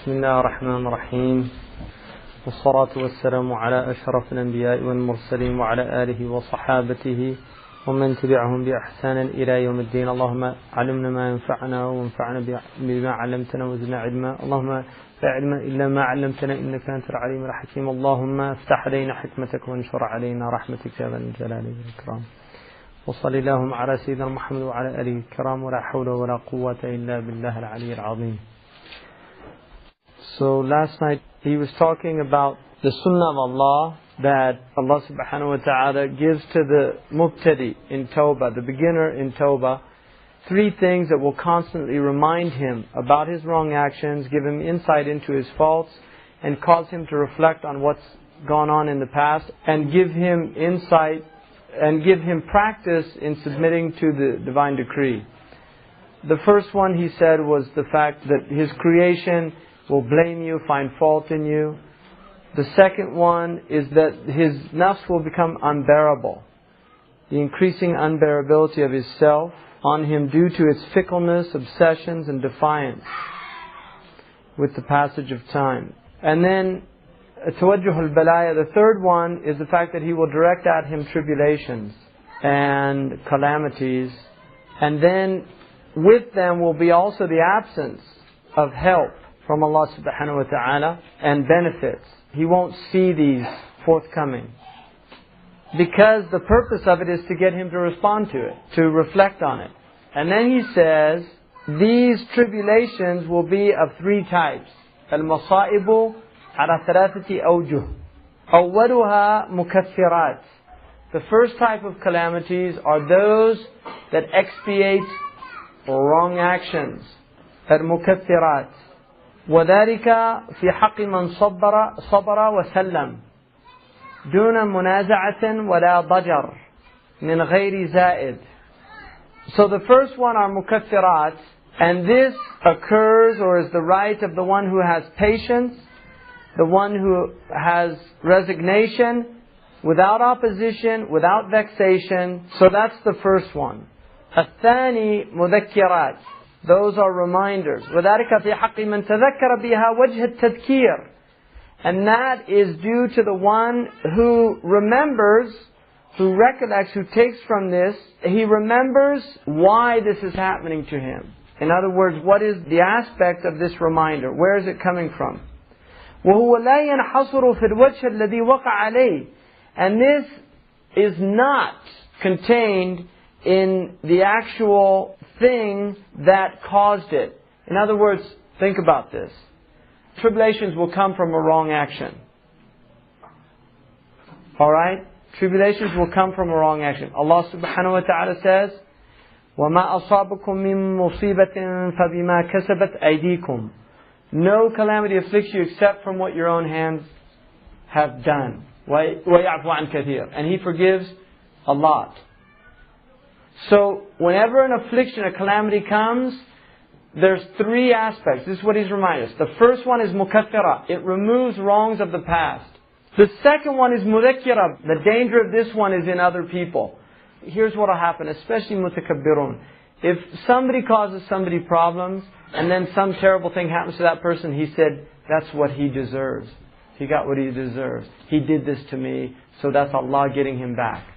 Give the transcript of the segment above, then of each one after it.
بسم الله الرحمن الرحيم والصلاة والسلام على أشرف الأنبياء والمرسلين وعلى آله وصحابته ومن تبعهم بإحسان إلى يوم الدين. اللهم علمنا ما ينفعنا وانفعنا بما علمتنا وزدنا علما. اللهم لا علم إلا ما علمتنا إنك أنت العليم الحكيم. اللهم افتح علينا حكمتك وانشر علينا رحمتك يا ذا الجلال والإكرام. وصل اللهم على سيدنا محمد وعلى آله الكرام ولا حول ولا قوة إلا بالله العلي العظيم. So last night he was talking about the sunnah of Allah that Allah subhanahu wa ta'ala gives to the mubtadi in tawbah, the beginner in tawbah, three things that will constantly remind him about his wrong actions, give him insight into his faults, and cause him to reflect on what's gone on in the past, and give him insight and give him practice in submitting to the divine decree. The first one, he said, was the fact that his creation will blame you, find fault in you. The second one is that his nafs will become unbearable. The increasing unbearability of his self on him due to its fickleness, obsessions and defiance with the passage of time. And then tawajjuh al-balaya, the third one is the fact that he will direct at him tribulations and calamities. And then with them will be also the absence of help from Allah subhanahu wa ta'ala and benefits. He won't see these forthcoming. Because the purpose of it is to get him to respond to it, to reflect on it. And then he says, these tribulations will be of three types. Al-masaibu ala thalathati awjuh. Awwaluha mukaffirat. The first type of calamities are those that expiate wrong actions. Al-mukaffirat. وذلك في حق من صبر وسلم دون منازعة ولا ضجر من غير زائد. So the first one are mukaffirat, and this occurs or is the right of the one who has patience, the one who has resignation, without opposition, without vexation. So that's the first one. الثاني مذكرات. Those are reminders. وذلك في حق من تذكر بها وجه التذكير. And that is due to the one who remembers, who recollects, who takes from this. He remembers why this is happening to him. In other words, what is the aspect of this reminder? Where is it coming from? وهو لا ينحصر في الوجه الذي وقع عليه. And this is not contained in the actual thing that caused it. In other words, think about this. Tribulations will come from a wrong action. Alright? Tribulations will come from a wrong action. Allah subhanahu wa ta'ala says, وَمَا أَصَابَكُم مِّن مُّصِيبَةٍ فَبِمَا كَسَبَتْ أَيْدِيكُم. No calamity afflicts you except from what your own hands have done. وَيَعْفُ عَنْ كَثِيرٍ. And He forgives a lot. So, whenever an affliction, a calamity comes, there's three aspects. This is what He's reminding us. The first one is mukaffira. It removes wrongs of the past. The second one is mudhakkira. The danger of this one is in other people. Here's what will happen, especially mutakabbirun. If somebody causes somebody problems, and then some terrible thing happens to that person, he said, that's what he deserves. He got what he deserves. He did this to me, so that's Allah getting him back.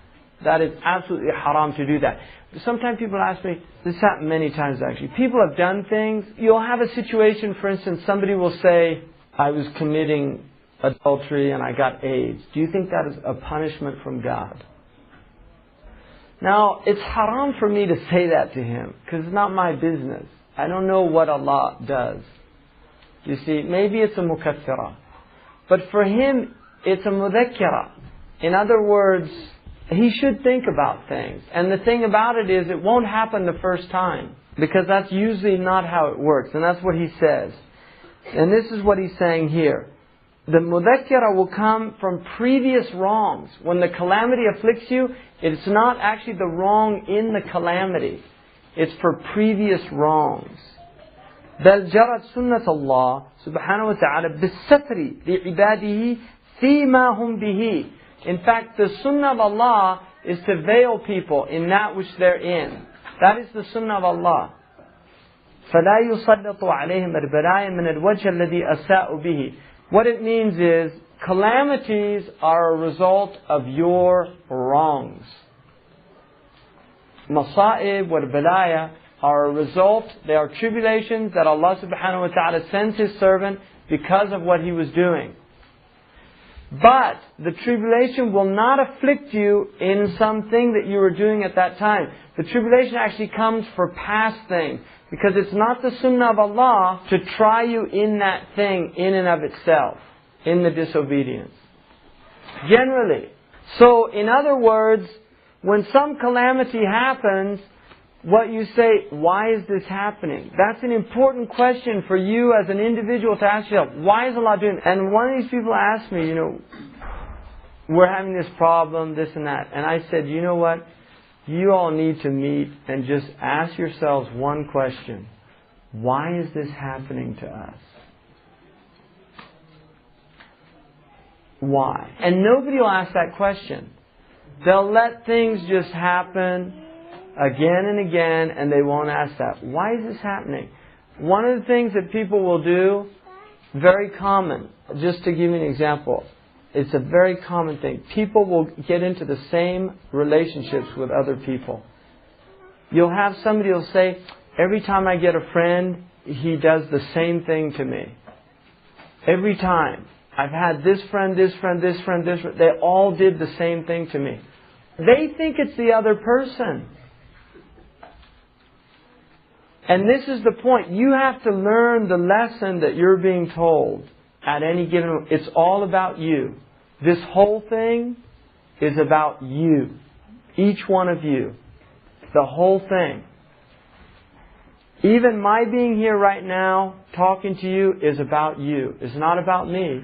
That is absolutely haram to do that. Sometimes people ask me, this happened many times actually. People have done things. You'll have a situation, for instance, somebody will say, I was committing adultery and I got AIDS. Do you think that is a punishment from God? Now, it's haram for me to say that to him, because it's not my business. I don't know what Allah does. You see, maybe it's a mukaffira. But for him, it's a mudhakkira. In other words, he should think about things. And the thing about it is, it won't happen the first time. Because that's usually not how it works. And that's what he says. And this is what he's saying here. The mudhakkira will come from previous wrongs. When the calamity afflicts you, it's not actually the wrong in the calamity. It's for previous wrongs. بل جرت سنة الله سبحانه وتعالى بالستر لعباده فيما هم به. In fact, the sunnah of Allah is to veil people in that which they're in. That is the sunnah of Allah. فَلَا يُسَلِّطُ عَلَيْهِمْ الْبَلَايَا مِنَ الْوَجْهِ الَّذِي أَسَاءُ بِهِ. What it means is, calamities are a result of your wrongs. Masa'ib wal balaya are a result, they are tribulations that Allah subhanahu wa ta'ala sends His servant because of what he was doing. But the tribulation will not afflict you in something that you were doing at that time. The tribulation actually comes for past things. Because it's not the sunnah of Allah to try you in that thing in and of itself, in the disobedience. Generally. So, in other words, when some calamity happens, what you say, why is this happening? That's an important question for you as an individual to ask yourself. Why is Allah doing it? And one of these people asked me, we're having this problem, this and that. And I said, you know what? You all need to meet and just ask yourselves one question. Why is this happening to us? Why? And nobody will ask that question. They'll let things just happen again and again, and they won't ask that. Why is this happening? One of the things that people will do, very common, just to give you an example, it's a very common thing. People will get into the same relationships with other people. You'll have somebody who'll say, every time I get a friend, he does the same thing to me. Every time. I've had this friend, this friend, this friend, this friend. They all did the same thing to me. They think it's the other person. And this is the point. You have to learn the lesson that you're being told at any given moment. It's all about you. This whole thing is about you. Each one of you. The whole thing. Even my being here right now, talking to you, is about you. It's not about me.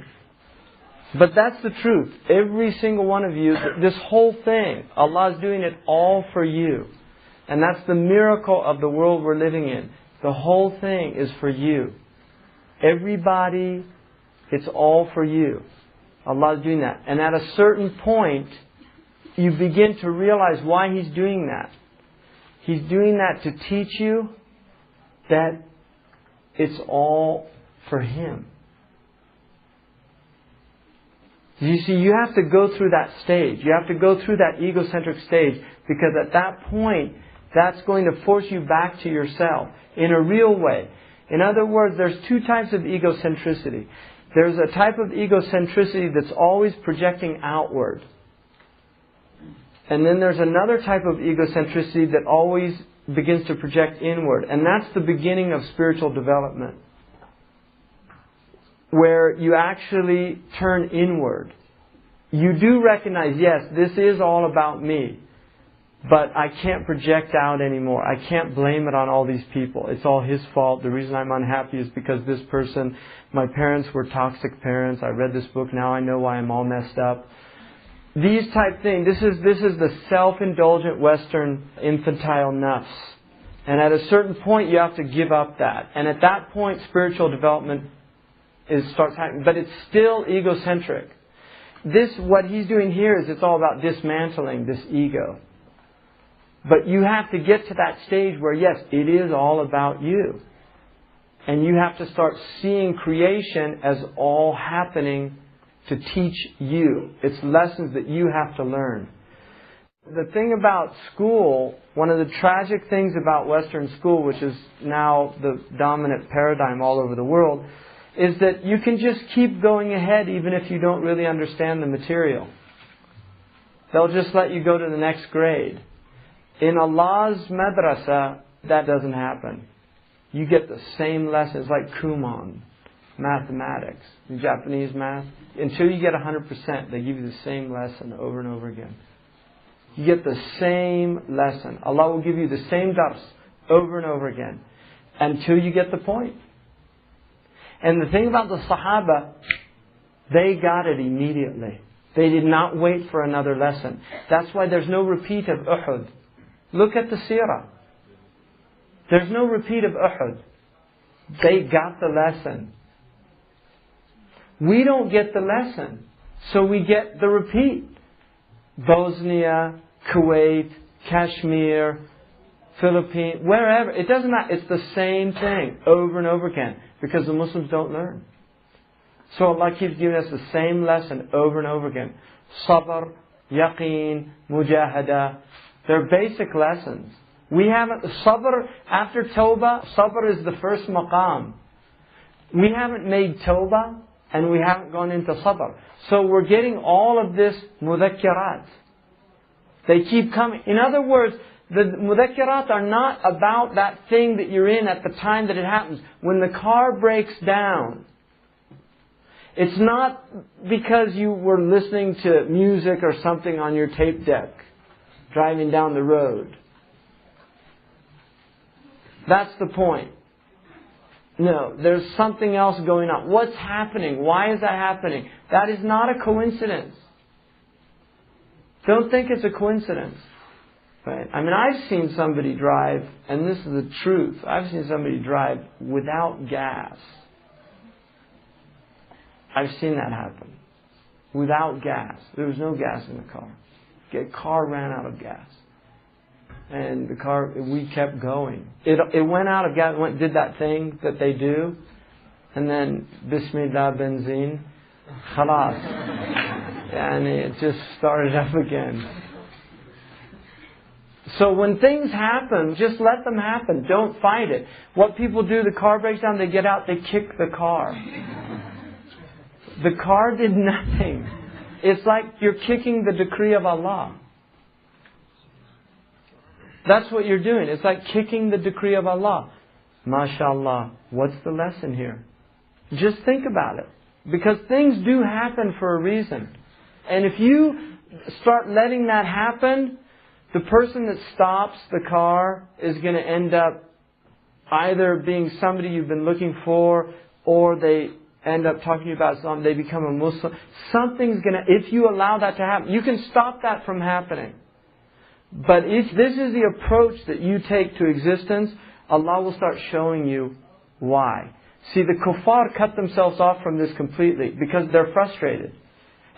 But that's the truth. Every single one of you, this whole thing, Allah is doing it all for you. And that's the miracle of the world we're living in. The whole thing is for you. Everybody, it's all for you. Allah is doing that. And at a certain point, you begin to realize why He's doing that. He's doing that to teach you that it's all for Him. You see, you have to go through that stage. You have to go through that egocentric stage, because at that point, that's going to force you back to yourself in a real way. In other words, there's two types of egocentricity. There's a type of egocentricity that's always projecting outward. And then there's another type of egocentricity that always begins to project inward. And that's the beginning of spiritual development, where you actually turn inward. You do recognize, yes, this is all about me, but I can't project out anymore. I can't blame it on all these people. It's all his fault. The reason I'm unhappy is because this person, my parents were toxic parents. I read this book, now I know why I'm all messed up. These type things, this is the self-indulgent Western infantile nafs. And at a certain point you have to give up that. And at that point spiritual development starts happening. But it's still egocentric. What he's doing here is it's all about dismantling this ego. But you have to get to that stage where, yes, it is all about you. And you have to start seeing creation as all happening to teach you. It's lessons that you have to learn. The thing about school, one of the tragic things about Western school, which is now the dominant paradigm all over the world, is that you can just keep going ahead even if you don't really understand the material. They'll just let you go to the next grade. In Allah's madrasa, that doesn't happen. You get the same lessons, like Kumon, mathematics, Japanese math. Until you get 100%, they give you the same lesson over and over again. You get the same lesson. Allah will give you the same dars over and over again until you get the point. And the thing about the Sahaba, they got it immediately. They did not wait for another lesson. That's why there's no repeat of Uhud. Look at the seerah. There's no repeat of Uhud. They got the lesson. We don't get the lesson, so we get the repeat. Bosnia, Kuwait, Kashmir, Philippines, wherever. It doesn't matter. It's the same thing over and over again because the Muslims don't learn. So Allah keeps giving us the same lesson over and over again. Sabr, yaqeen, mujahada. They're basic lessons. We haven't, sabr, after tawbah, sabr is the first maqam. We haven't made tawbah and we haven't gone into sabr. So we're getting all of this mudhakkirat. They keep coming. In other words, the mudhakkirat are not about that thing that you're in at the time that it happens. When the car breaks down, it's not because you were listening to music or something on your tape deck, driving down the road. That's the point. No, there's something else going on. What's happening? Why is that happening? That is not a coincidence. Don't think it's a coincidence. Right? I mean, I've seen somebody drive, and this is the truth. I've seen somebody drive without gas. I've seen that happen. Without gas. There was no gas in the car. The car ran out of gas. And the car, we kept going. It went out of gas, did that thing that they do. And then, Bismillah benzine. Khalas. And it just started up again. So when things happen, just let them happen. Don't fight it. What people do, the car breaks down, they get out, they kick the car. The car did nothing. It's like you're kicking the decree of Allah. That's what you're doing. It's like kicking the decree of Allah. MashaAllah. What's the lesson here? Just think about it. Because things do happen for a reason. And if you start letting that happen, the person that stops the car is going to end up either being somebody you've been looking for, or they end up talking to you about Islam, they become a Muslim. Something's going to, if you allow that to happen, you can stop that from happening. But if this is the approach that you take to existence, Allah will start showing you why. See, the kuffar cut themselves off from this completely because they're frustrated.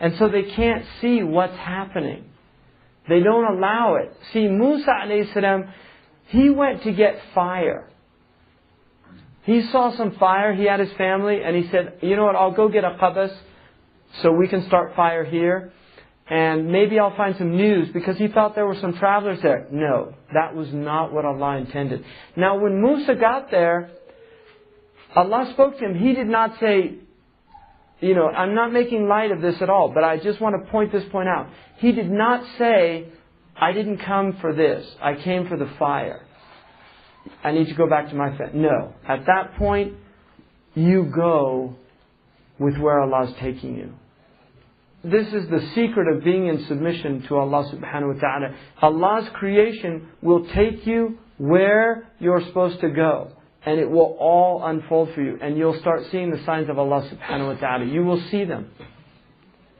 And so they can't see what's happening. They don't allow it. See, Musa alayhi salam, he went to get fire. He saw some fire, he had his family, and he said, you know what, I'll go get a qabas so we can start fire here. And maybe I'll find some news, because he thought there were some travelers there. No, that was not what Allah intended. Now when Musa got there, Allah spoke to him. He did not say, you know, I'm not making light of this at all, but I just want to point this point out. He did not say, I didn't come for this. I came for the fire. I need to go back to my family. No. At that point, you go with where Allah is taking you. This is the secret of being in submission to Allah subhanahu wa ta'ala. Allah's creation will take you where you're supposed to go. And it will all unfold for you. And you'll start seeing the signs of Allah subhanahu wa ta'ala. You will see them.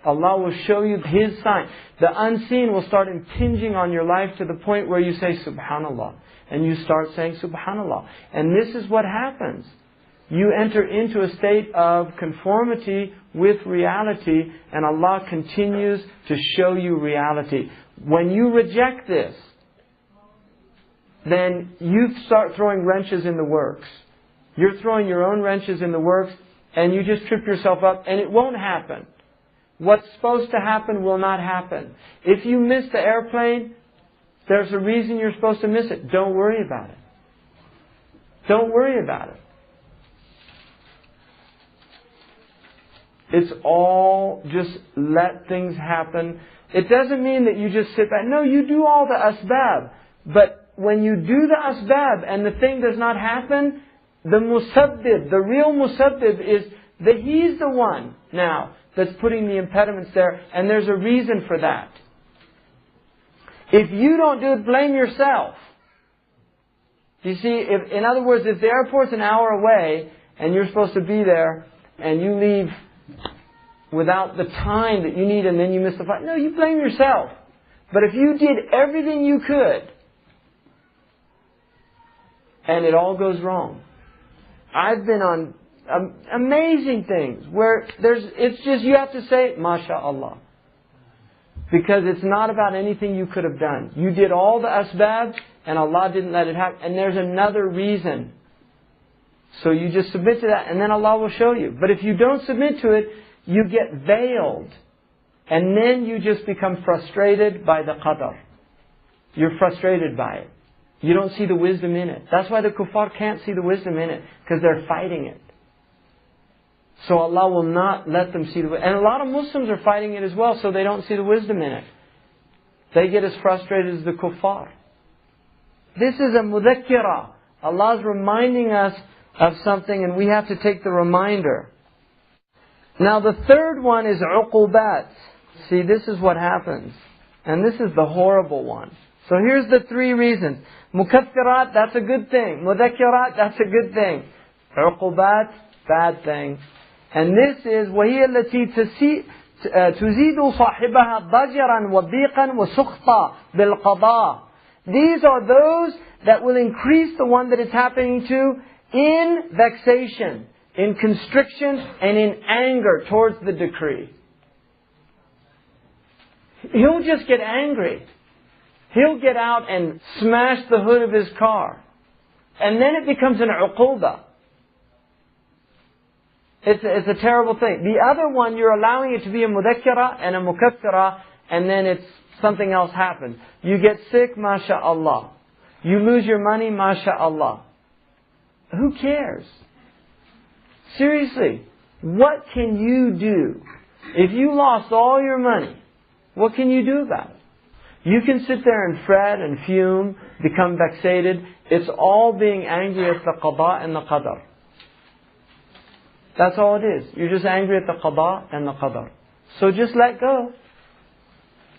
Allah will show you His sign. The unseen will start impinging on your life to the point where you say, Subhanallah. And you start saying, Subhanallah. And this is what happens. You enter into a state of conformity with reality, and Allah continues to show you reality. When you reject this, then you start throwing wrenches in the works. You're throwing your own wrenches in the works, and you just trip yourself up, and it won't happen. What's supposed to happen will not happen. If you miss the airplane, there's a reason you're supposed to miss it. Don't worry about it. Don't worry about it. It's all just let things happen. It doesn't mean that you just sit back. No, you do all the asbab. But when you do the asbab and the thing does not happen, the musabbib, the real musabbib is that He's the one now that's putting the impediments there, and there's a reason for that. If you don't do it, blame yourself. You see, in other words, if the airport's an hour away and you're supposed to be there and you leave without the time that you need and then you miss the flight, no, you blame yourself. But if you did everything you could and it all goes wrong. I've been on amazing things where it's just you have to say, MashaAllah. Because it's not about anything you could have done. You did all the asbab and Allah didn't let it happen, and there's another reason. So you just submit to that, and then Allah will show you. But if you don't submit to it, you get veiled. And then you just become frustrated by the qadr. You're frustrated by it. You don't see the wisdom in it. That's why the kuffar can't see the wisdom in it, because they're fighting it. So Allah will not let them see the wisdom. And a lot of Muslims are fighting it as well, so they don't see the wisdom in it. They get as frustrated as the kuffar. This is a mudhakkira. Allah is reminding us of something, and we have to take the reminder. Now the third one is uqubat. See, this is what happens. And this is the horrible one. So here's the three reasons. Mukaffirat, that's a good thing. Mudhakkirat, that's a good thing. Uqubat, bad thing. And this is وَهِيَ الَّتِي تُزِيدُ صَاحِبَهَا ضَجَرًا وَضِيقًا وَسُخْطًا بِالْقَضَاءِ. These are those that will increase the one that it's happening to in vexation, in constriction, and in anger towards the decree. He'll just get angry. He'll get out and smash the hood of his car. And then it becomes an uquba. It's a terrible thing. The other one, you're allowing it to be a mudhakkira and a mukaffira, and then it's something else happens. You get sick, masha'Allah. You lose your money, masha'Allah. Who cares? Seriously, what can you do? If you lost all your money, what can you do about it? You can sit there and fret and fume, become vexated. It's all being angry at the qada and the qadar. That's all it is. You're just angry at the qada and the qadar. So just let go.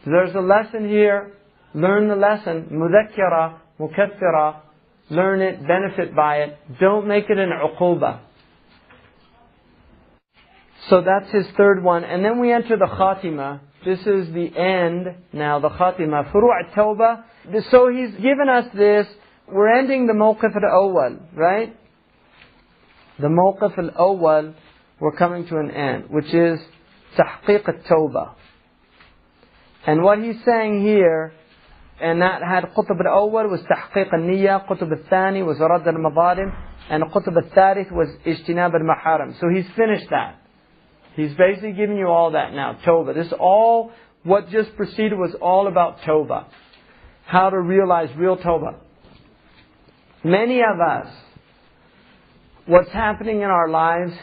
There's a lesson here. Learn the lesson. Mudhakkira, mukaffira. Learn it, benefit by it. Don't make it an uquba. So that's his third one. And then we enter the khatima. This is the end. Now the khatima. Furu' at-tawbah. So he's given us this. We're ending the mawqif al-awwal, right? The mawqif al-awwal, we're coming to an end, which is tahqiq at-tawbah. And what he's saying here, and that had qutb al-awwal was tahqiq al-niyya, qutb al-thani was radd al-madalim, and qutb al-thalith was ijtinab al-maharam. So he's finished that. He's basically giving you all that now. Tawbah. This all, what just preceded was all about Tawbah. How to realize real Tawbah. Many of us, what's happening in our lives,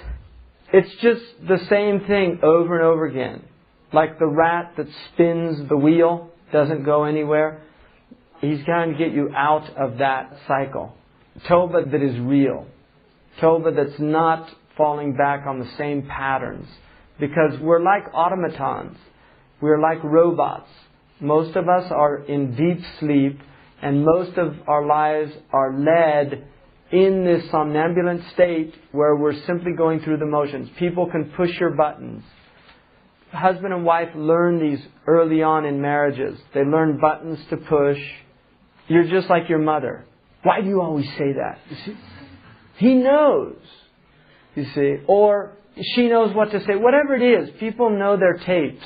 it's just the same thing over and over again. Like the rat that spins the wheel, doesn't go anywhere. He's trying to get you out of that cycle. Tawbah that is real. Tawbah that's not falling back on the same patterns. Because we're like automatons. We're like robots. Most of us are in deep sleep, and most of our lives are led in this somnambulant state where we're simply going through the motions. People can push your buttons. Husband and wife learn these early on in marriages. They learn buttons to push. You're just like your mother. Why do you always say that? You see? He knows. You see, or she knows what to say. Whatever it is, people know their tapes.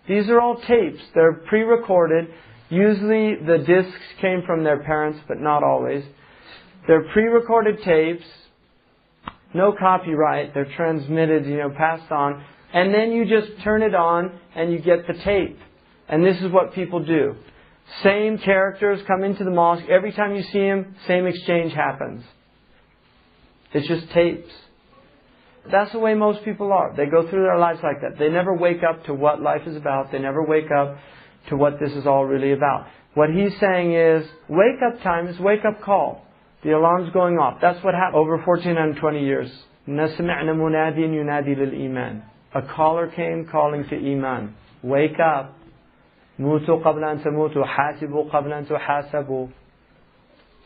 These are all tapes. They're pre-recorded. Usually the discs came from their parents, but not always. They're pre-recorded tapes. No copyright. They're transmitted, passed on. And then you just turn it on and you get the tape. And this is what people do. Same characters come into the mosque. Every time you see them, same exchange happens. It's just tapes. That's the way most people are. They go through their lives like that. They never wake up to what life is about. They never wake up to what this is all really about. What he's saying is, wake up time is wake up call. The alarm's going off. That's what happened over 1420 years. نَسْمِعْنَ مُنَادٍ يُنَادِي لِلْإِيمَانِ. A caller came calling to Iman. Wake up. مُوتُوا قَبْلَ أَن تَمُوتُوا حَاسِبُوا قَبْلَ أَن تُحَاسَبُوا.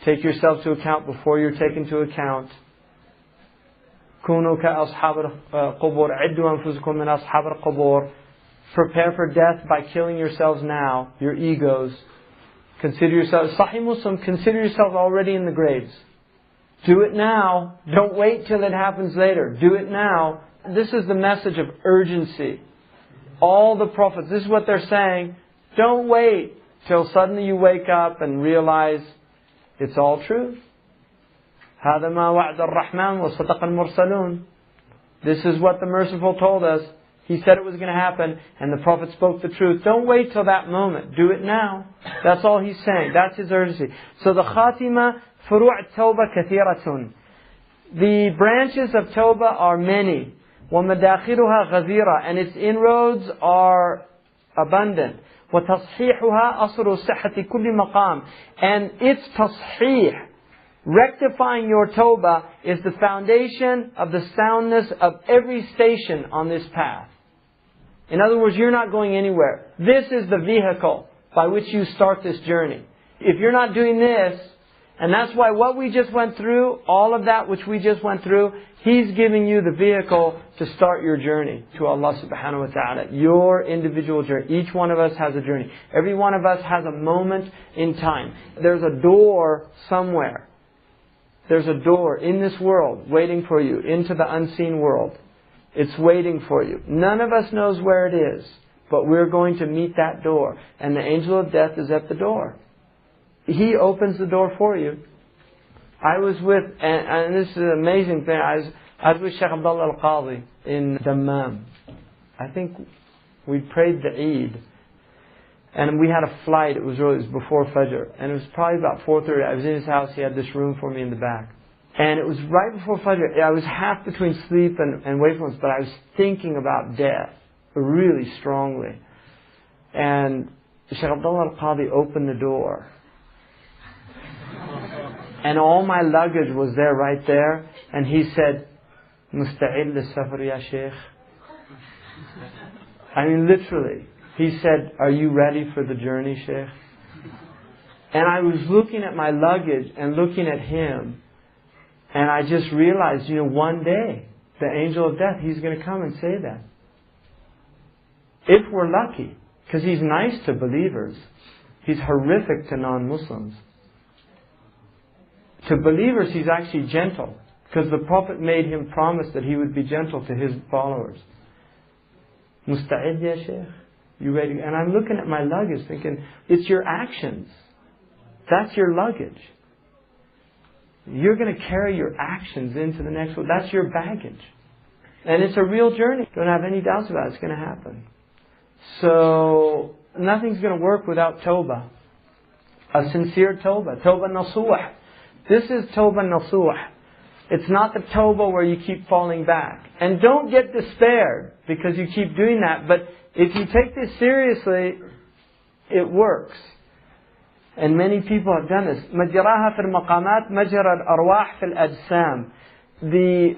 Take yourself to account before you're taken to account. كُونُوا كَأَصْحَابِ الْقُبُورِ عِدُّوا أَنفُسَكُم مِّنْ أَصْحَابِ الْقُبُورِ. Prepare for death by killing yourselves now, your egos. Consider yourself, Sahih Muslim, consider yourself already in the graves. Do it now. Don't wait till it happens later. Do it now. This is the message of urgency. All the prophets, this is what they're saying. Don't wait till suddenly you wake up and realize It's all true. هذا ما وعد الرحمن وصدق المرسلون. This is what the Merciful told us. He said it was going to happen, and the Prophet spoke the truth. Don't wait till that moment. Do it now. That's all he's saying. That's his urgency. So the Khatima, فروع التوبة كثيرة. The branches of Tawbah are many. ومداخلها غزيرة. And its inroads are abundant. وتصحيحها أصل صحة كل مقام. And its تصحيح, rectifying your Tawbah, is the foundation of the soundness of every station on this path. In other words, you're not going anywhere. This is the vehicle by which you start this journey. If you're not doing this, and that's why what we just went through, all of that which we just went through, He's giving you the vehicle to start your journey to Allah subhanahu wa ta'ala. Your individual journey. Each one of us has a journey. Every one of us has a moment in time. There's a door somewhere. There's a door in this world waiting for you into the unseen world. It's waiting for you. None of us knows where it is, but we're going to meet that door. And the angel of death is at the door. He opens the door for you. I was with, and this is an amazing thing, I was with Shaykh Abdullah al-Qadi in Dammam. I think we prayed the Eid. And we had a flight, it was before Fajr. And it was probably about 4:30. I was in his house, he had this room for me in the back. And it was right before Fajr. I was half between sleep and wakefulness, but I was thinking about death really strongly. And Shaykh Abdullah al-Qadi opened the door. And all my luggage was there, right there. And he said, "Musta'id lis-safar ya Shaykh." I mean, literally. He said, "Are you ready for the journey, Shaykh?" And I was looking at my luggage and looking at him. And I just realized, one day, the angel of death, he's going to come and say that. If we're lucky. Because he's nice to believers. He's horrific to non-Muslims. To believers, he's actually gentle. Because the Prophet made him promise that he would be gentle to his followers. Musta'id ya Shaykh? You ready? And I'm looking at my luggage thinking, it's your actions. That's your luggage. You're going to carry your actions into the next world. That's your baggage. And it's a real journey. Don't have any doubts about it. It's going to happen. So, nothing's going to work without Tawbah. A sincere Tawbah. Tawbah nasuh. This is Tawbah nasuh. It's not the Tawbah where you keep falling back. And don't get despaired because you keep doing that. But if you take this seriously, it works. And many people have done this. مجراها في المقامات مجرى الأرواح في الأجسام. The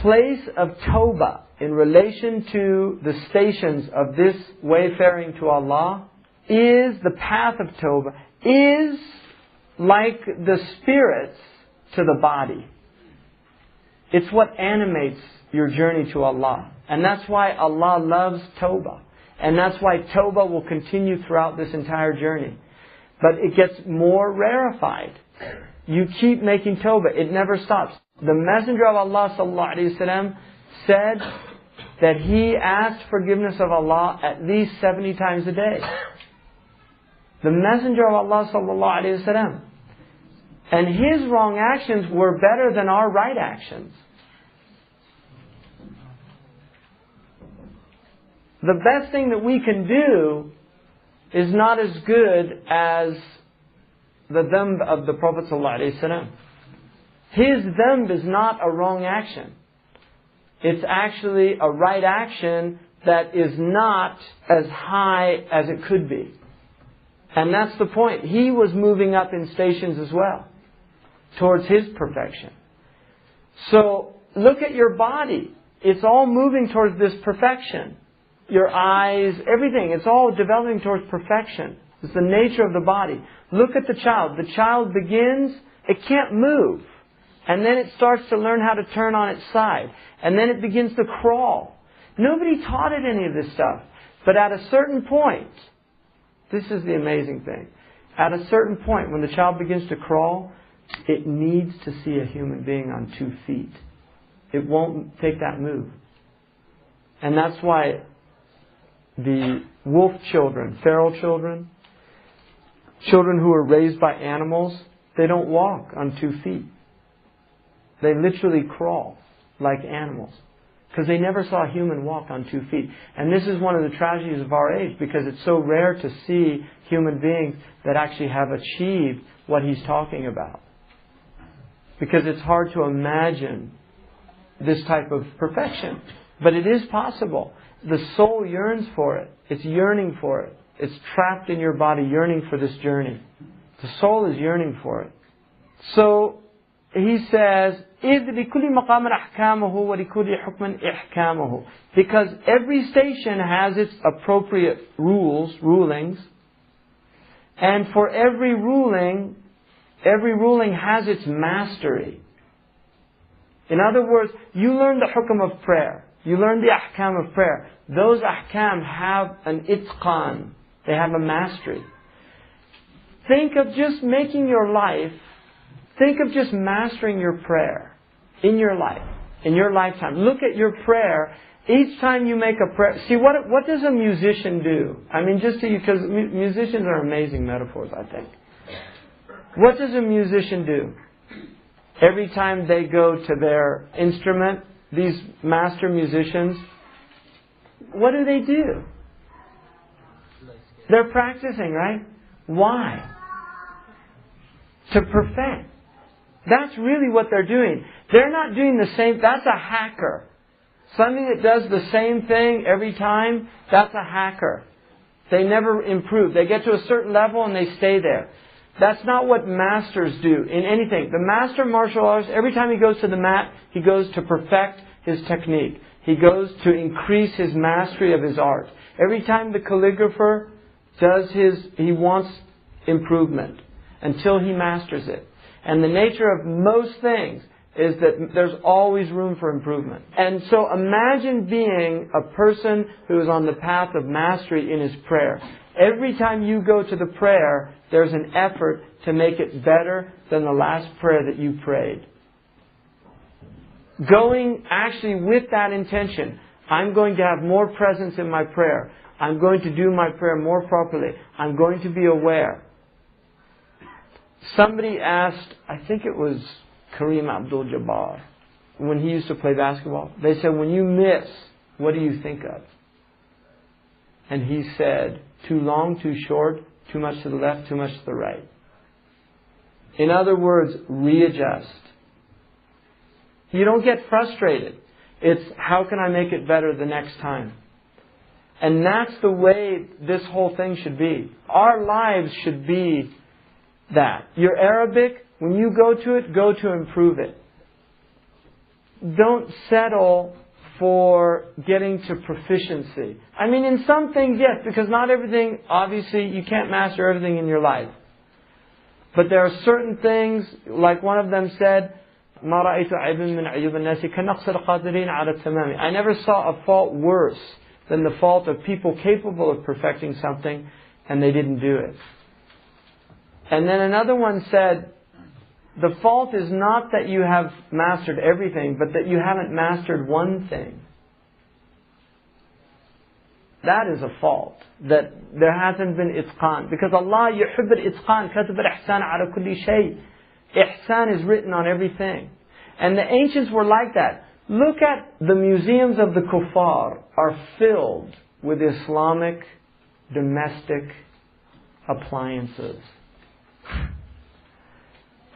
place of Tawbah in relation to the stations of this wayfaring to Allah is the path of Tawbah, is like the spirits to the body. It's what animates your journey to Allah. And that's why Allah loves Tawbah. And that's why Tawbah will continue throughout this entire journey. But it gets more rarefied. You keep making Tawbah. It never stops. The Messenger of Allah sallallahu alaihi wasallam said that he asked forgiveness of Allah at least 70 times a day. The Messenger of Allah sallallahu alaihi wasallam. And his wrong actions were better than our right actions. The best thing that we can do is not as good as the dhanb of the Prophet ﷺ. His dhanb is not a wrong action. It's actually a right action that is not as high as it could be. And that's the point. He was moving up in stations as well, towards his perfection. So, look at your body. It's all moving towards this perfection. Your eyes, everything, it's all developing towards perfection. It's the nature of the body. Look at the child. The child begins, it can't move. And then it starts to learn how to turn on its side. And then it begins to crawl. Nobody taught it any of this stuff. But at a certain point, this is the amazing thing. At a certain point, when the child begins to crawl, it needs to see a human being on 2 feet. It won't take that move. And that's why the wolf children, feral children, children who are raised by animals, They don't walk on 2 feet. They literally crawl like animals. Because they never saw a human walk on 2 feet. And this is one of the tragedies of our age, because it's so rare to see human beings that actually have achieved what he's talking about. Because it's hard to imagine this type of perfection. But it is possible. The soul yearns for it. It's yearning for it. It's trapped in your body, yearning for this journey. The soul is yearning for it. So he says, إِذْ لِكُلِّ مَقَامٍ أَحْكَامُهُ وَلِكُلِّ حُكْمٍ إِحْكَامُهُ. Because every station has its appropriate rulings. And for every ruling has its mastery. In other words, you learn the hukm of prayer. You learn the ahkam of prayer. Those ahkam have an itqan. They have a mastery. Think of just making your life, think of just mastering your prayer in your life, in your lifetime. Look at your prayer. Each time you make a prayer, see what does a musician do? I mean, just to you, because musicians are amazing metaphors, I think. What does a musician do? Every time they go to their instrument, these master musicians, what do? They're practicing, right? Why? To perfect. That's really what they're doing. They're not doing the same. That's a hacker. Something that does the same thing every time, that's a hacker. They never improve. They get to a certain level and they stay there. That's not what masters do in anything. The master martial artist, every time he goes to the mat, he goes to perfect his technique. He goes to increase his mastery of his art. Every time the calligrapher he wants improvement until he masters it. And the nature of most things is that there's always room for improvement. And so imagine being a person who is on the path of mastery in his prayer. Every time you go to the prayer, there's an effort to make it better than the last prayer that you prayed. Going actually with that intention, I'm going to have more presence in my prayer. I'm going to do my prayer more properly. I'm going to be aware. Somebody asked, I think it was Kareem Abdul-Jabbar, when he used to play basketball. They said, when you miss, what do you think of? And he said, too long, too short, too much to the left, too much to the right. In other words, readjust. You don't get frustrated. It's, how can I make it better the next time? And that's the way this whole thing should be. Our lives should be that. You're Arabic, when you go to it, go to improve it. Don't settle for getting to proficiency. I mean, in some things, yes, because not everything, obviously, you can't master everything in your life. But there are certain things, like one of them said, ما رأيت عيبا من عيوب الناس كنقص القادرين على التمام. I never saw a fault worse than the fault of people capable of perfecting something and they didn't do it. And then another one said, the fault is not that you have mastered everything, but that you haven't mastered one thing. That is a fault. That there hasn't been itqan. Because Allah yuhibb al-itqan, katab al-ihsan ala kulli shay. Ihsan is written on everything. And the ancients were like that. Look at the museums of the kuffar are filled with Islamic domestic appliances.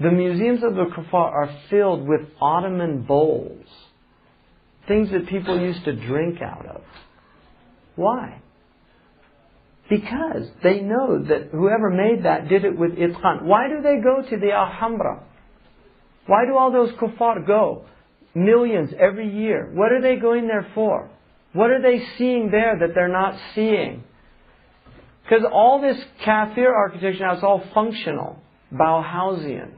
The museums of the kuffar are filled with Ottoman bowls. Things that people used to drink out of. Why? Because they know that whoever made that did it with itqan. Why do they go to the Alhambra? Why do all those kuffar go? Millions every year. What are they going there for? What are they seeing there that they're not seeing? Because all this kafir architecture now is all functional. Bauhausian.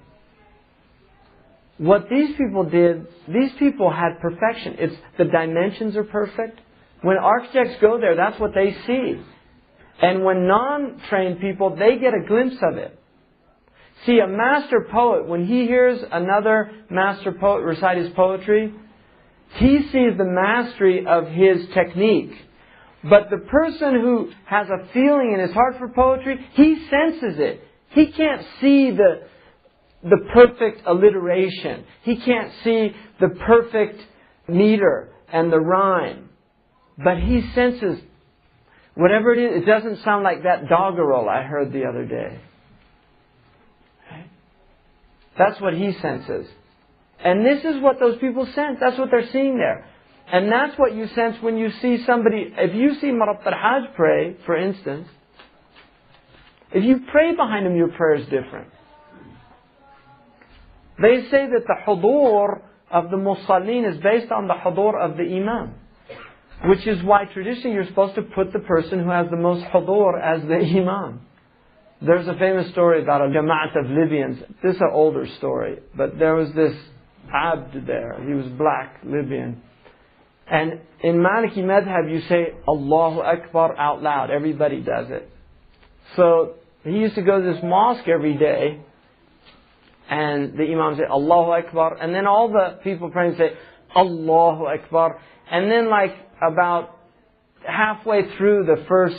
What these people did, these people had perfection. The dimensions are perfect. When architects go there, that's what they see. And when non-trained people, they get a glimpse of it. See, a master poet, when he hears another master poet recite his poetry, he sees the mastery of his technique. But the person who has a feeling in his heart for poetry, he senses it. He can't see the perfect alliteration. He can't see the perfect meter and the rhyme. But he senses whatever it is. It doesn't sound like that doggerel I heard the other day. Okay? That's what he senses. And this is what those people sense. That's what they're seeing there. And that's what you sense when you see somebody. If you see Marabt al-Hajj pray, for instance, if you pray behind him, your prayer is different. They say that the hudur of the musallin is based on the hudur of the imam. Which is why traditionally you're supposed to put the person who has the most hudur as the imam. There's a famous story about a jama'at of Libyans. This is an older story. But there was this abd there. He was black, Libyan. And in Maliki madhab you say Allahu Akbar out loud. Everybody does it. So he used to go to this mosque every day. And the imam say Allahu Akbar. And then all the people praying say Allahu Akbar. And then like about halfway through the first,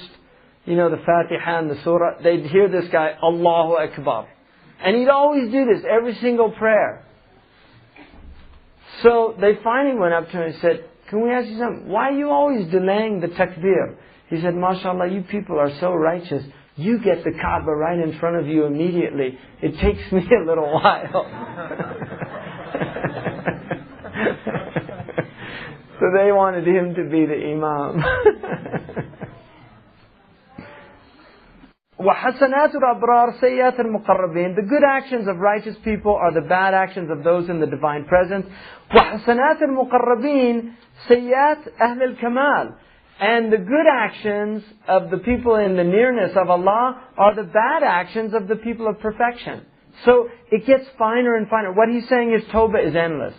the Fatiha and the Surah, they'd hear this guy, Allahu Akbar. And he'd always do this, every single prayer. So they finally went up to him and said, can we ask you something? Why are you always delaying the takbir? He said, MashaAllah, you people are so righteous. You get the Kaaba right in front of you immediately. It takes me a little while. So they wanted him to be the imam. وَحَسَنَاتُ الْأَبْرَارِ سَيِّئَاتُ الْمُقَرَّبِينَ. The good actions of righteous people are the bad actions of those in the divine presence. وَحَسَنَاتُ الْمُقَرَّبِينَ سَيِّئَاتُ أَهْلِ الْكَمَالِ. And the good actions of the people in the nearness of Allah are the bad actions of the people of perfection. So it gets finer and finer. What he's saying is Tawbah is endless.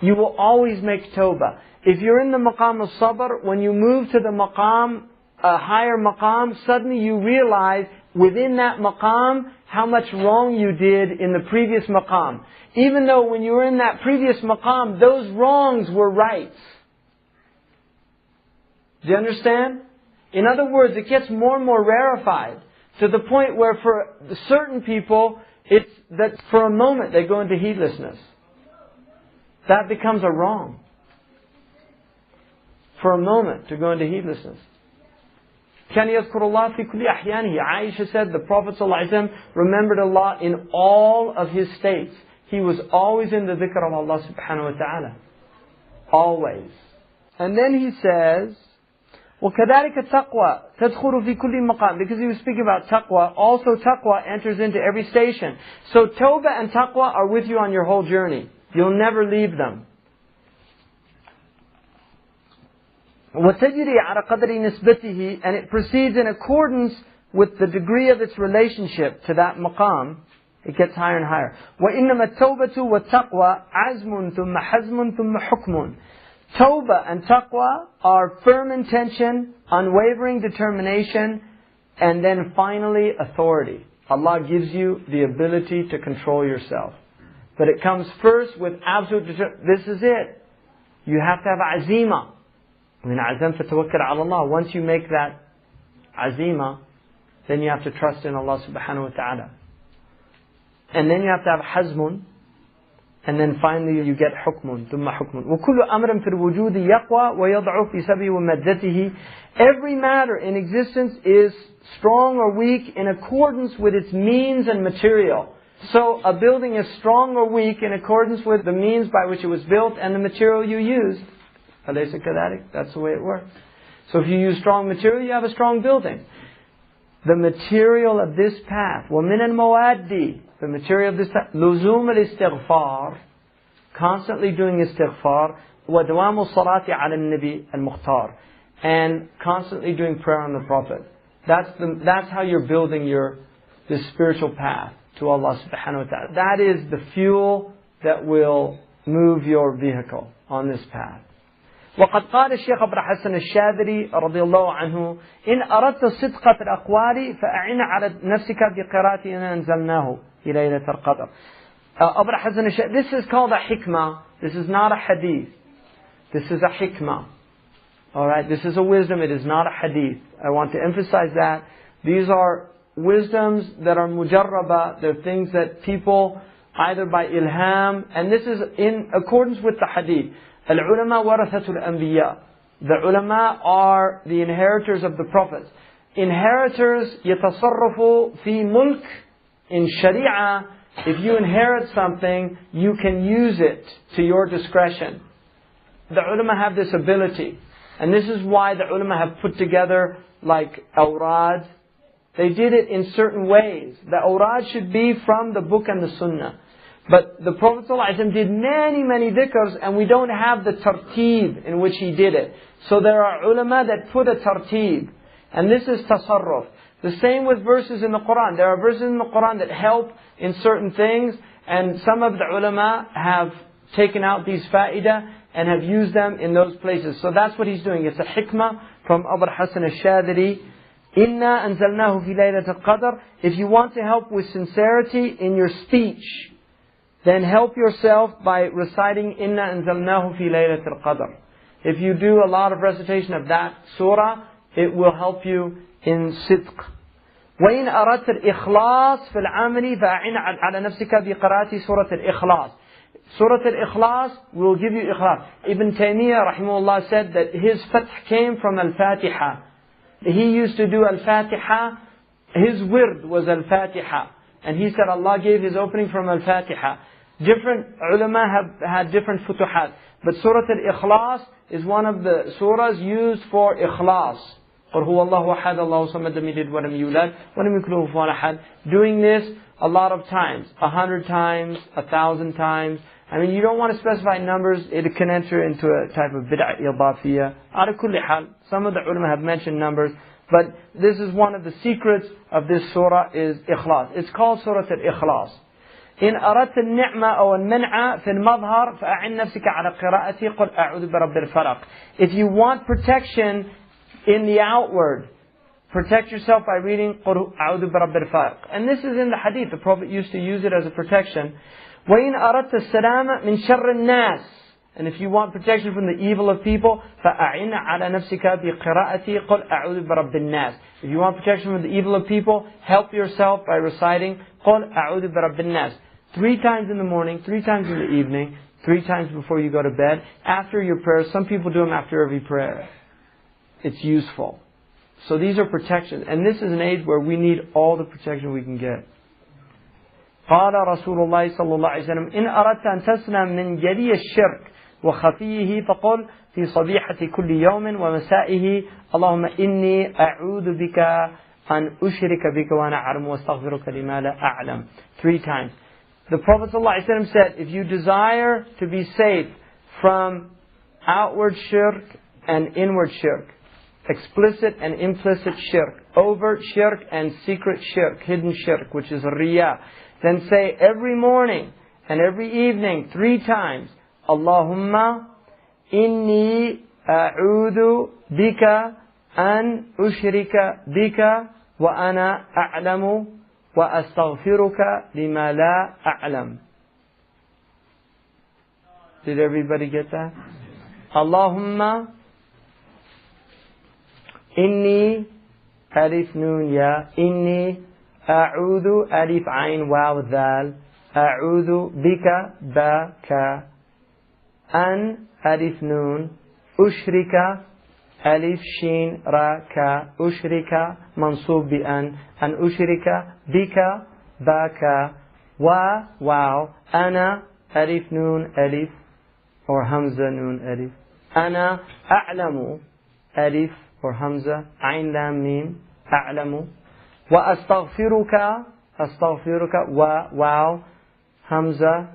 You will always make Tawbah. If you're in the maqam of sabr, when you move to the maqam, a higher maqam, suddenly you realize within that maqam how much wrong you did in the previous maqam. Even though when you were in that previous maqam, those wrongs were rights. Do you understand? In other words, it gets more and more rarefied to the point where for certain people, it's that for a moment they go into heedlessness. That becomes a wrong. For a moment to go into heedlessness. كان يذكر الله في كل أحيانه. Aisha said the Prophet ﷺ remembered Allah in all of his states. He was always in the dhikr of Allah subhanahu wa ta'ala. Always. And then he says, وَكَذَلِكَ التَّقْوَى تَدْخُلُ فِي كُلِّ مَقَامٍ. Because he was speaking about taqwa, also taqwa enters into every station. So tawbah and taqwa are with you on your whole journey. You'll never leave them. وَتَجْرِي عَلَى قَدْرِ نِسْبَتِهِ. And it proceeds in accordance with the degree of its relationship to that maqam. It gets higher and higher. وَإِنَّمَا التَّوْبَةُ وَالتَّقْوَى عَزْمٌ ثُمَّ حَزْمٌ ثُمَّ حُكْمٌ. Tawbah and taqwa are firm intention, unwavering determination, and then finally authority. Allah gives you the ability to control yourself. But it comes first with absolute determination. This is it. You have to have azima. وَإِنْ عَزَمْتَ فَتَوَكَّلْ عَلَى اللَّهِ. Once you make that azima, then you have to trust in Allah subhanahu wa ta'ala. And then you have to have hazmun. And then finally you get hukmun, ثم حكم. وكل أمر في الوجود يقوى ويضعف في سبه ومدته. Every matter in existence is strong or weak in accordance with its means and material. So a building is strong or weak in accordance with the means by which it was built and the material you used. أليس كذلك? That's the way it works. So if you use strong material, you have a strong building. The material of this path, ومن المواد, the material of this path, لزوم الاستغفار, constantly doing istighfar, ودوام الصلاة على النبي المختار, and constantly doing prayer on the Prophet. That's how you're building this spiritual path to Allah subhanahu wa ta'ala. That is the fuel that will move your vehicle on this path. وقد قال الشيخ عبد الحسن الشاذلي رضي الله عنه إن أردت الصدق في الأقوال فأعن على نفسك بقراءة إن أنزلناه إلى ليلة القدر. Abd al-Hasan al-Shadhili, this is called a hikmah. This is not a hadith. This is a hikmah. Alright, this is a wisdom. It is not a hadith. I want to emphasize that. These are wisdoms that are mujarraba. They're things that people, either by ilham, and this is in accordance with the hadith. Al-ulama warathatul anbiya. The ulama are the inheritors of the prophets. Inheritors yatasarrafu fi mulk. In sharia, if you inherit something, you can use it to your discretion. The ulama have this ability. And this is why the ulama have put together like awrad. They did it in certain ways. The awrad should be from the book and the sunnah. But the Prophet ﷺ did many dhikrs, and we don't have the tartib in which he did it. So there are ulama that put a tartib. And this is tasarruf. The same with verses in the Quran. There are verses in the Quran that help in certain things, and some of the ulama have taken out these fa'idah and have used them in those places. So that's what he's doing. It's a hikmah from Abu Hassan al-Shadiri. Inna anzalnahu fi laylat al-qadr. If you want to help with sincerity in your speech, then help yourself by reciting Inna anzalnahu fi laylat al-qadr. If you do a lot of recitation of that surah, it will help you in sidq. وإن أردت الإخلاص في العمل فأعن على نفسك بقراءة سورة الإخلاص. Surah Al-Ikhlas will give you ikhlas. Ibn Taymiyyah rahimahullah said that his fath came from Al-Fatiha. He used to do Al-Fatiha. His wird was Al-Fatiha. And he said Allah gave his opening from Al-Fatiha. Different ulama have had different futuhat. But Surah Al-Ikhlas is one of the surahs used for ikhlas. قُلْ هُوَ اللَّهُ أَحَدَ اللَّهُ صَمَدَ لَمْ يَلِدْ وَلَمْ يُولَدْ وَلَمْ يَكُن لَهُ كُفُوًا أَحَدٌ. Doing this a lot of times, 100 times, 1,000 times. I mean, you don't want to specify numbers. It can enter into a type of bid'ah idafiyya. Ala kulli hal, some of the ulama have mentioned numbers, but this is one of the secrets of this surah is ikhlas. It's called Surah Al-Ikhlas. إن أردت النعمة أو المنع في المظهر فأعن نفسك على قراءتي قل أعوذ برب الفلق. If you want protection in the outward, protect yourself by reading قل أعوذ برب الفلق. And this is in the hadith. The Prophet used to use it as a protection. وإن أردت السلامة من شر الناس. And if you want protection from the evil of people, فأعن على نفسك بقراءتي قل أعوذ برب الناس. If you want protection from the evil of people, help yourself by reciting قل أعوذ برب الناس. 3 times in the morning, 3 times in the evening, 3 times before you go to bed, after your prayers. Some people do them after every prayer. It's useful. So these are protections. And this is an age where we need all the protection we can get. قال رسول الله صلى الله عليه وسلم إن أردت أن تسلم من جلي الشرك وخفيه فقل في صبيحة كل يوم ومسائه اللهم إني أعوذ بك أن أشرك بك وأنا أعلم واستغفرك لما لا أعلم. 3 times. The Prophet ﷺ said, if you desire to be safe from outward shirk and inward shirk, explicit and implicit shirk, overt shirk and secret shirk, hidden shirk, which is riya, then say every morning and every evening 3 times, Allahumma inni a'udhu bika an ushrika bika wa ana a'lamu wa astaghfiruka lima la a'lam. Did everybody get that? Allahumma inni alif nun ya inni a'udhu alif ain waw dhal a'udhu bika ba ka an alif nun ushrika alif shin ra ka ushrika mansub bi an ushrika bika ba ka wa waw ana alif nun alif or hamza nun alif ana a'lamu alif or hamza ain lam mim a'lamu wa astaghfiruka wa waw hamza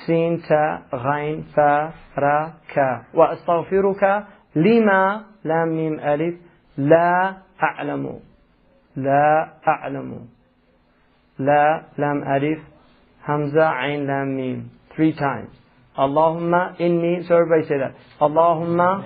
sin ta ghain fa ra ka wa astaghfiruka lima lam mim alif la a'lamu la lam alif hamza ain lam mim 3 times. Allahumma inni, so everybody say that. Allahumma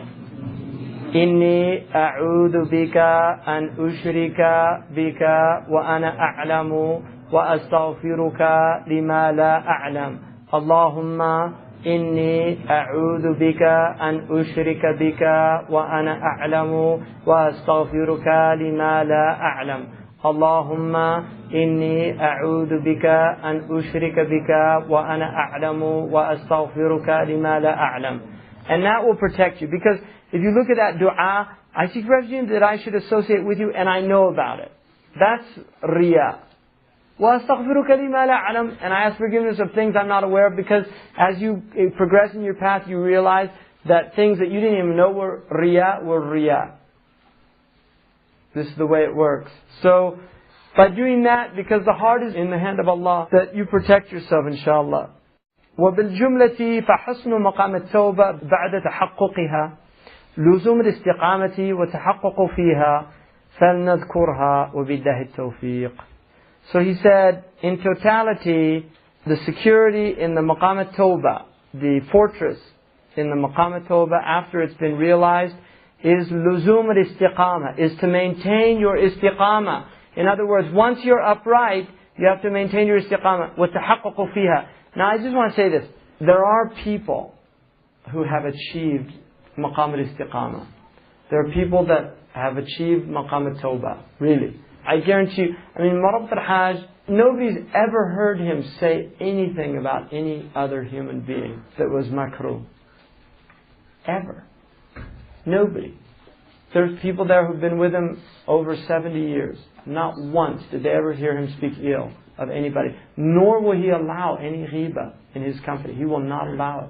inni a'udhu bika an ushrika bika wa ana a'lamu wa astaghfiruka lima la a'lam. Allahumma inni a'udhu bika an ushrika bika wa ana a'lamu wa astaghfiruka lima la a'lam. Allahumma inni a'udhu bika an ushrika bika wa ana a'lamu wa astaghfiruka lima la a'lam. And that will protect you. Because if you look at that dua, I seek refuge that I should associate with you and I know about it. That's riya. وَأَسْتَغْفِرُكَ لِمَا لَا أَعْلَمُ. And I ask forgiveness of things I'm not aware of, because as you progress in your path, you realize that things that you didn't even know were riya. This is the way it works. So, by doing that, because the heart is in the hand of Allah, that you protect yourself, inshallah. وَبِالْجُمْلَةِ فَحُسْنُ مَقَامَ التَّوْبَةِ بَعْدَ تَحَقُّقِهَا لُزُومُ الِاسْتِقَامَةِ وَتَحَقُّقُ فِيهَا فَلْنَذْكُرْهَا وَبِاللَّهِ التَّوْفِيقِ. So he said, in totality, the security in the Maqam al-Tawbah, the fortress in the Maqam al-Tawbah after it's been realized, is luzum al-istiqamah, is to maintain your istiqamah. In other words, once you're upright, you have to maintain your istiqamah. وَتَحَقُّقُ فِيهَا. Now I just want to say this. There are people who have achieved Maqam al-Istiqamah. There are people that have achieved Maqam al-Tawbah. Really. I guarantee you, Marabt al-Hajj, nobody's ever heard him say anything about any other human being that was makruh. Ever. Nobody. There's people there who've been with him over 70 years. Not once did they ever hear him speak ill of anybody. Nor will he allow any ghiba in his company. He will not allow it.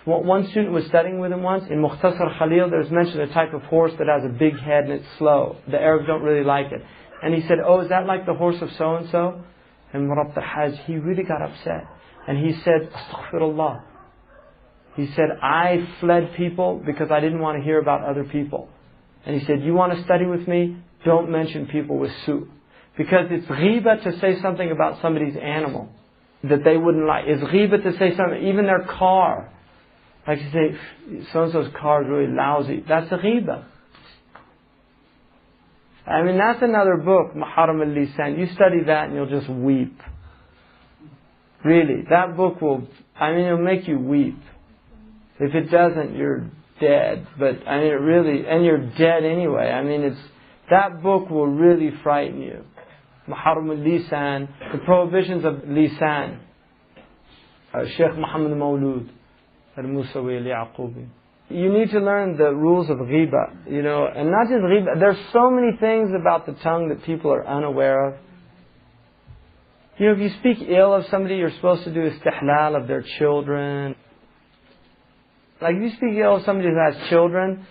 One student was studying with him once. In Mukhtasar Khalil, there's mentioned a type of horse that has a big head and it's slow. The Arabs don't really like it. And he said, oh, is that like the horse of so-and-so? And Marabt al-Hajj, he really got upset. And he said, Astaghfirullah. He said, I fled people because I didn't want to hear about other people. And he said, you want to study with me? Don't mention people with su. Because it's ghiba to say something about somebody's animal that they wouldn't like. It's ghiba to say something, even their car. Like you say, so-and-so's car is really lousy. That's a ghiba. That's another book, Maharam al-Lisan. You study that and you'll just weep. Really, that book will, it'll make you weep. If it doesn't, you're dead. But, it really, and you're dead anyway. That book will really frighten you. Maharam al-Lisan, the prohibitions of Lisan. Shaykh Muhammad Mawlud al-Musawi al-Yaqubi. You need to learn the rules of ghiba, and not just ghiba. There's so many things about the tongue that people are unaware of. If you speak ill of somebody, you're supposed to do istihlal of their children. Like if you speak ill of somebody who has children,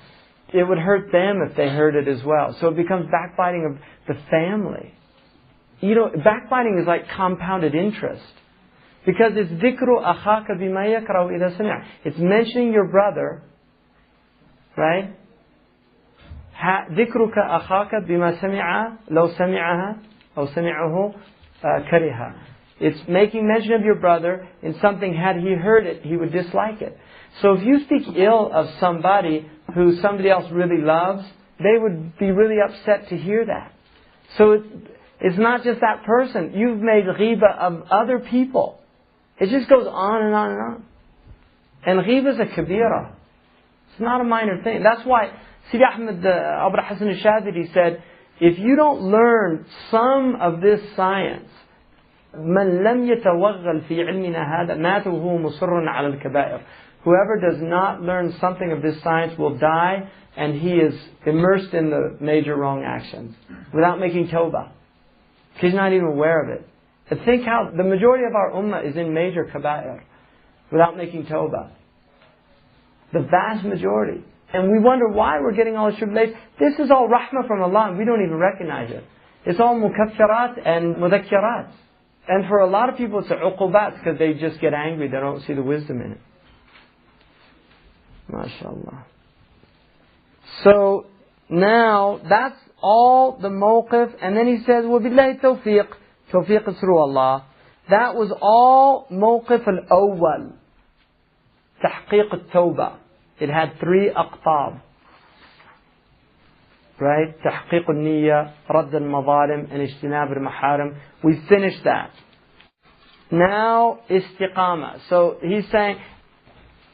it would hurt them if they heard it as well. So it becomes backbiting of the family. Backbiting is like compounded interest. Because it's dhikru akhaka bima yakrahu idha sami'a. It's mentioning your brother. Right? ذكرك أخاك بما سمع لو سمعها أو سمعه كرها. It's making mention of your brother in something, had he heard it, he would dislike it. So if you speak ill of somebody who somebody else really loves, they would be really upset to hear that. So it's not just that person. You've made ghiba of other people. It just goes on and on and on. And ghiba is a kabira. It's not a minor thing. That's why Sidi Ahmed Abu Hassan al-Shadili said, if you don't learn some of this science, من لم يتوغل في علمنا هذا مات وهو مصر على الكبائر. Whoever does not learn something of this science will die, and he is immersed in the major wrong actions without making tawbah. He's not even aware of it. And think how the majority of our ummah is in major kaba'ir without making tawbah. The vast majority. And we wonder why we're getting all this tribulation. This is all rahmah from Allah and we don't even recognize it. It's all mukaffirat and mudakkirat. And for a lot of people it's uqubat because they just get angry. They don't see the wisdom in it. MashaAllah. So now that's all the mawqif. And then he says, وَبِاللَّهِ tawfiq. Tawfiq is through Allah. That was all mawqif al-awwal. تحقيق التوبة. It had 3 aqtab. Right? تحقيق النية, رد المظالم, and اجتناب المحارم. We finished that. Now, istiqamah. So he's saying,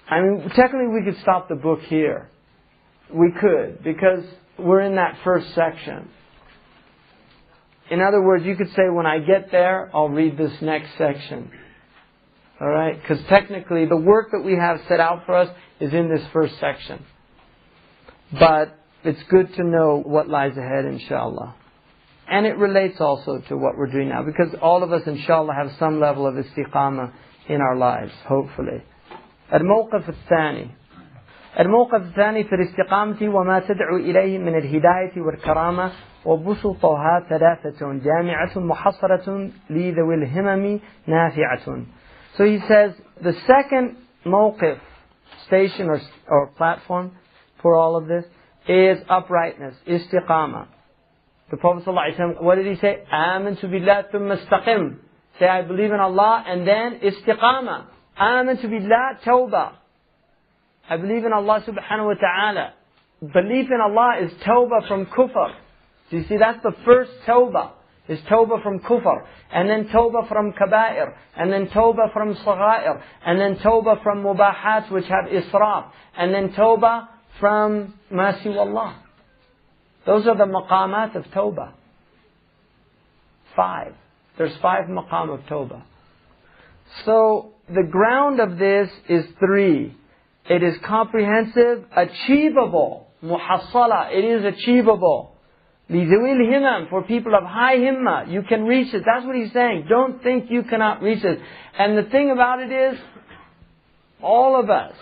technically we could stop the book here. We could, because we're in that first section. In other words, you could say, when I get there, I'll read this next section. Alright? Because technically, the work that we have set out for us is in this first section. But it's good to know what lies ahead, inshallah. And it relates also to what we're doing now, because all of us, inshallah, have some level of istiqamah in our lives, hopefully. الموقف الثاني في الاستقامة وما تدعو إليه من الهداية والكرامة وبسطها ثلاثة جامعة محصرة لذوي الهمم نافعة. So he says, the second موقف, station or platform for all of this is uprightness, istiqamah. The Prophet ﷺ, what did he say? آمنت بالله ثم استقم. Say, I believe in Allah, and then istiqamah. آمنت بالله tawbah. I believe in Allah subhanahu wa ta'ala. Belief in Allah is tawbah from kufr. Do you see, that's the first tawbah. Is tawbah from kufr. And then tawbah from kaba'ir. And then tawbah from sagha'ir. And then tawbah from mubahat which have israf. And then tawbah from ma siwa Allah. Those are the maqamat of tawbah. 5. There's 5 maqam of tawbah. So, the ground of this is 3. It is comprehensive, achievable. Muhassala, it is achievable. لِذُوِي الْهِمَمْ, for people of high himma, you can reach it. That's what he's saying. Don't think you cannot reach it. And the thing about it is, all of us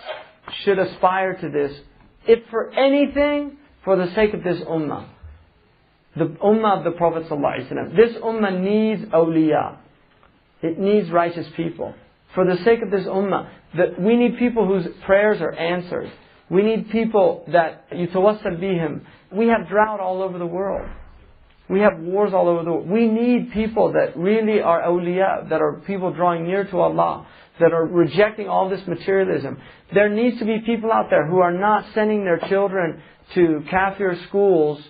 should aspire to this. If for anything, for the sake of this ummah. The ummah of the Prophet ﷺ. This ummah needs awliya. It needs righteous people. For the sake of this ummah, we need people whose prayers are answered. We need people that yutawassal bihim. We have drought all over the world. We have wars all over the world. We need people that really are awliya, that are people drawing near to Allah, that are rejecting all this materialism. There needs to be people out there who are not sending their children to kafir schools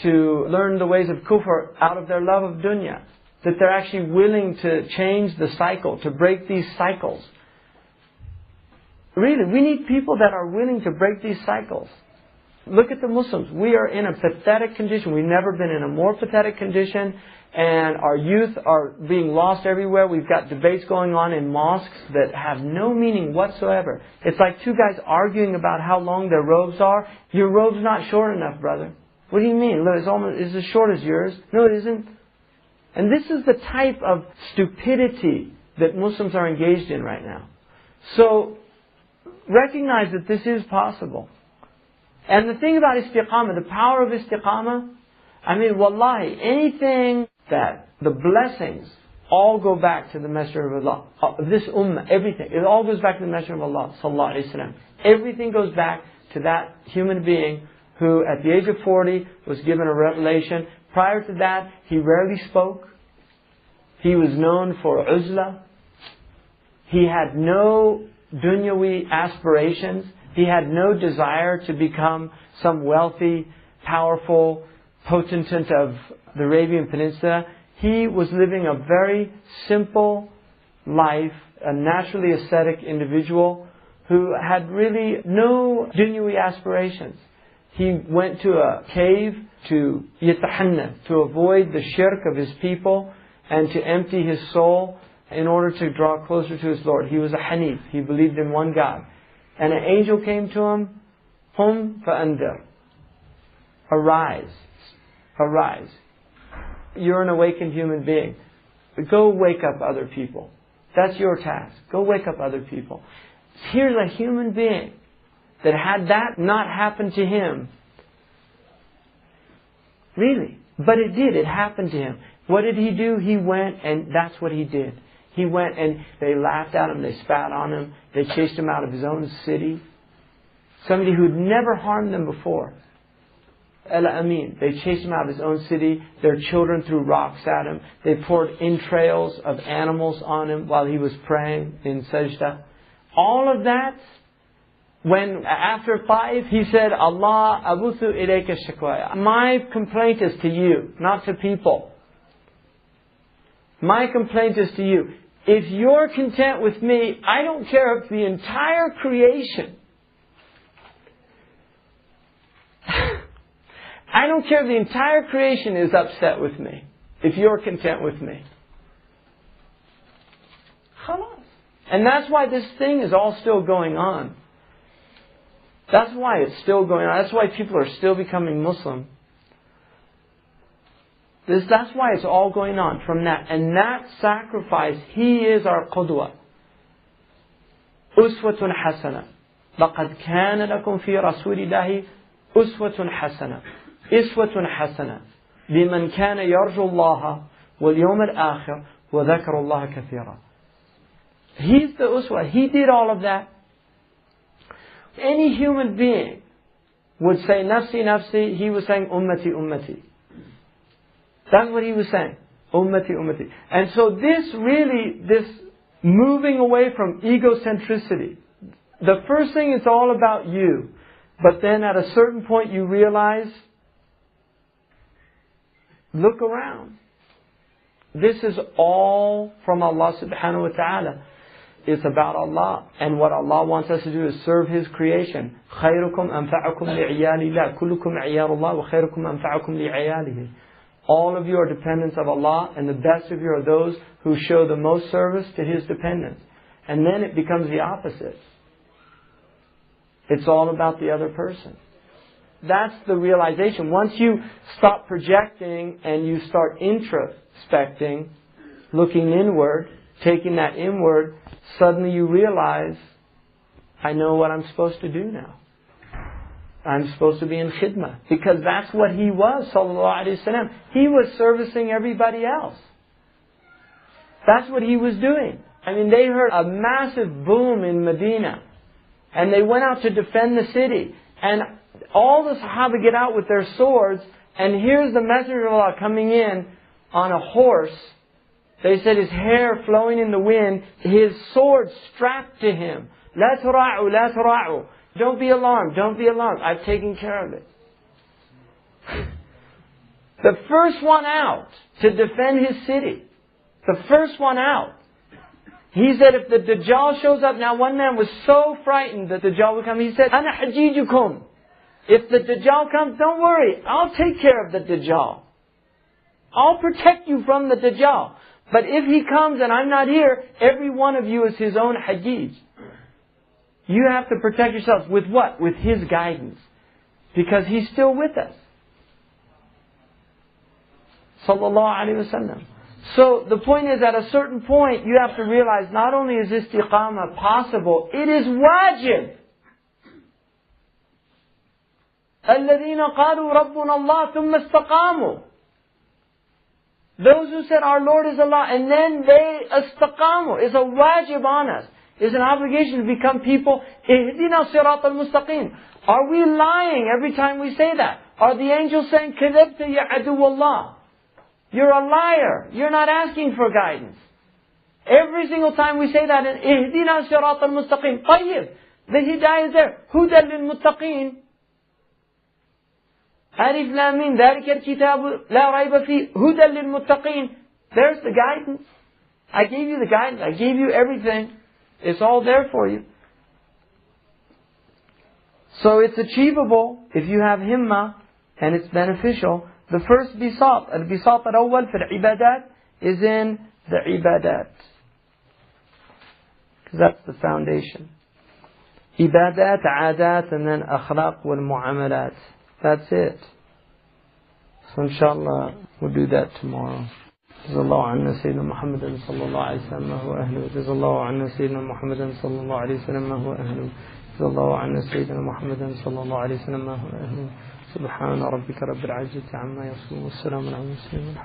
to learn the ways of kufr out of their love of dunya. That they're actually willing to change the cycle, to break these cycles. Really, we need people that are willing to break these cycles. Look at the Muslims. We are in a pathetic condition. We've never been in a more pathetic condition. And our youth are being lost everywhere. We've got debates going on in mosques that have no meaning whatsoever. It's like 2 guys arguing about how long their robes are. Your robe's not short enough, brother. What do you mean? Look, it's as short as yours. No, it isn't. And this is the type of stupidity that Muslims are engaged in right now. So, recognize that this is possible. And the thing about istiqamah, the power of istiqamah, I mean, wallahi, anything that the blessings all go back to the Messenger of Allah. This ummah, everything. It all goes back to the Messenger of Allah, sallallahu alaihi wasallam. Everything goes back to that human being who, at the age of 40, was given a revelation. Prior to that, he rarely spoke. He was known for uzla. He had no dunyawi aspirations. He had no desire to become some wealthy, powerful potentate of the Arabian Peninsula. He was living a very simple life, a naturally ascetic individual who had really no dunyawi aspirations. He went to a cave to yatahanna, to avoid the shirk of his people and to empty his soul in order to draw closer to his Lord. He was a Hanif. He believed in one God. And an angel came to him, Hum fa'andir. Arise. Arise. You're an awakened human being. But go wake up other people. That's your task. Go wake up other people. Here's a human being that had that not happened to him. Really. But it did. It happened to him. What did he do? He went and that's what he did. He went and they laughed at him. They spat on him. They chased him out of his own city. Somebody who'd never harmed them before. Al-Amin. They chased him out of his own city. Their children threw rocks at him. They poured entrails of animals on him while he was praying in sajda. All of that, when after Taif, he said, Allah abuthu ilayka shakwaya. My complaint is to you, not to people. My complaint is to you. If you're content with me, I don't care if the entire creation, I don't care if the entire creation is upset with me. if you're content with me. Khalas. And that's why this thing is all still going on. That's why it's still going on. That's why people are still becoming Muslim. That's why it's all going on from that. And that sacrifice, he is our qudwa. Uswatun hasana. لَقَدْ كَانَ لَكُمْ فِي رَسُولِ اللَّهِ أُسْوَةٌ حَسَنَةٌ إِسْوَةٌ حَسَنَةٌ لِمَنْ كَانَ يَرْجُو اللَّهَ وَالْيَوْمَ الْآخِرَ وَذَكَرَ اللَّهَ كَثِيرًا. He's the uswa. He did all of that. Any human being would say, nafsi, nafsi. He was saying, ummati, ummati. That's what he was saying. Ummati, ummati. And so this moving away from egocentricity. The first thing is all about you. But then at a certain point you realize, look around. This is all from Allah subhanahu wa ta'ala. It's about Allah. And what Allah wants us to do is serve His creation. خَيْرُكُمْ أَنْفَعُكُمْ لِعِيَالِ اللَّهِ كُلُّكُمْ عِيَالُ اللَّهِ وَخَيْرُكُمْ أَنْفَعُكُمْ لِعِيَالِهِ. All of you are dependents of Allah, and the best of you are those who show the most service to His dependents. And then it becomes the opposite. It's all about the other person. That's the realization. Once you stop projecting and you start introspecting, looking inward, taking that inward, suddenly you realize, I know what I'm supposed to do now. I'm supposed to be in khidmah. Because that's what he was, sallallahu alayhi wa sallam. He was servicing everybody else. That's what he was doing. I mean, they heard a massive boom in Medina. And they went out to defend the city. And all the Sahaba get out with their swords. And here's the Messenger of Allah coming in on a horse. They said his hair flowing in the wind. His sword strapped to him. La tura'u, la tura'u. Don't be alarmed, don't be alarmed. I've taken care of it. The first one out to defend his city. The first one out. He said if the Dajjal shows up, now one man was so frightened that the Dajjal would come, he said, Ana hajijukum. If the Dajjal comes, don't worry, I'll take care of the Dajjal. I'll protect you from the Dajjal. But if he comes and I'm not here, every one of you is his own hajij. You have to protect yourselves with what? With his guidance. Because he's still with us. Sallallahu alayhi wa sallam. So the point is, at a certain point, you have to realize not only is istiqamah possible, it is wajib. الَّذِينَ قَالُوا رَبُّنَا اللَّهُ ثُمَّ اسْتَقَامُوا. Those who said, our Lord is Allah, and then they istaqamu. It's a wajib on us. It's an obligation to become people. اهدنا الصراط المستقيم. Are we lying every time we say that? Are the angels saying, كذبت يا عدو الله? You're a liar. You're not asking for guidance. Every single time we say that, اهدنا الصراط المستقيم. طيب. The hidayah is there. هدى للمتقين. ألف لام ميم ذلك الكتاب لا ريب فيه هدى للمتقين. There's the guidance. I gave you the guidance. I gave you everything. It's all there for you. So it's achievable if you have himmah and it's beneficial. The first bisat, al-bisat al-awwal for ibadat, is in the ibadat. Because that's the foundation. Ibadat, adat, and then akhlaq wal mu'amalat. That's it. So inshallah, we'll do that tomorrow. جزا الله عنا سيدنا محمد صلى الله عليه وسلم ما هو أهله. جزا الله عنا سيدنا محمد صلى الله عليه وسلم ما هو أهله. جزا الله عنا سيدنا محمد صلى الله عليه وسلم ما هو أهله. سبحان ربك رب العزة عما يصفون والسلام على المرسلين.